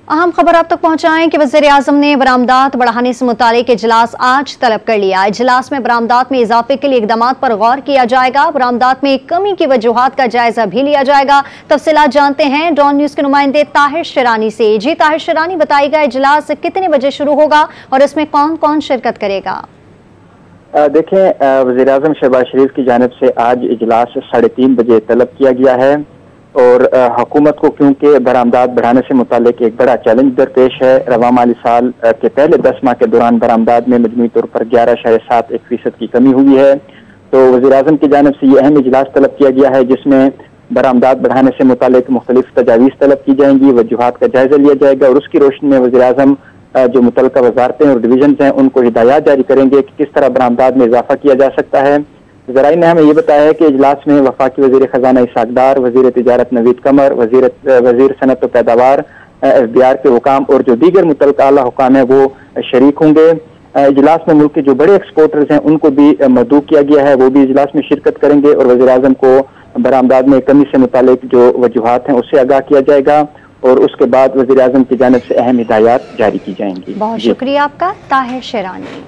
अहम खबर आप तक पहुंचाएं कि वज़ीर-ए-आज़म ने बरामदात बढ़ाने से मुतालिक इजलास आज तलब कर लिया। इजलास में बरामदात में इजाफे के लिए इक़दामात पर गौर किया जाएगा। बरामदात में कमी की वजूहात का जायजा भी लिया जाएगा। तफसीलात जानते हैं डॉन न्यूज़ के नुमाइंदे ताहिर शिरानी से। जी ताहिर शिरानी, बताइएगा इजलास कितने बजे शुरू होगा और इसमें कौन कौन शिरकत करेगा? देखें, वज़ीर-ए-आज़म शहबाज शरीफ की जानिब से आज इजलास 3:30 बजे तलब किया गया है और हुकूमत को क्योंकि बरामदात बढ़ाने से मुतालिक एक बड़ा चैलेंज दरपेश है। रवा माली साल के पहले 10 माह के दौरान बरामदात में मजमूई तौर पर 11.71% की कमी हुई है। तो वज़ीर-ए-आज़म की जानिब से ये अहम इजलास तलब किया गया है जिसमें बरामदात बढ़ाने से मुतालिक मुख्तलिफ तजावीज़ तलब की जाएंगी, वजूहात का जायजा लिया जाएगा और उसकी रोशनी में वज़ीर-ए-आज़म जो मुतल्लिका वज़ारतें और डिवीजन हैं उनको हिदायत जारी करेंगे कि किस तरह बरामदात में इजाफा किया जा सकता है। ज़राइन ने हमें ये बताया है कि इजलास में वफाकी वज़ीर ख़जाना इसाक डार, वज़ीर तिजारत नवीद कमर, वज़ीर सनत व पैदावार, FBR के हुकाम और जो दीगर मुतल्लिका आला हुकाम है वो शरीक होंगे। इजलास में मुल्क के जो बड़े एक्सपोर्टर्स हैं उनको भी मदऊ किया गया है, वो भी इजलास में शिरकत करेंगे और वज़ीर-ए-आज़म को बरामदात में कमी से मुतालिक जो वजूहात हैं उससे आगाह किया जाएगा और उसके बाद वज़ीर-ए-आज़म की जानिब से अहम हिदायत जारी की जाएंगी। बहुत शुक्रिया आपका ताहिर शिरानी।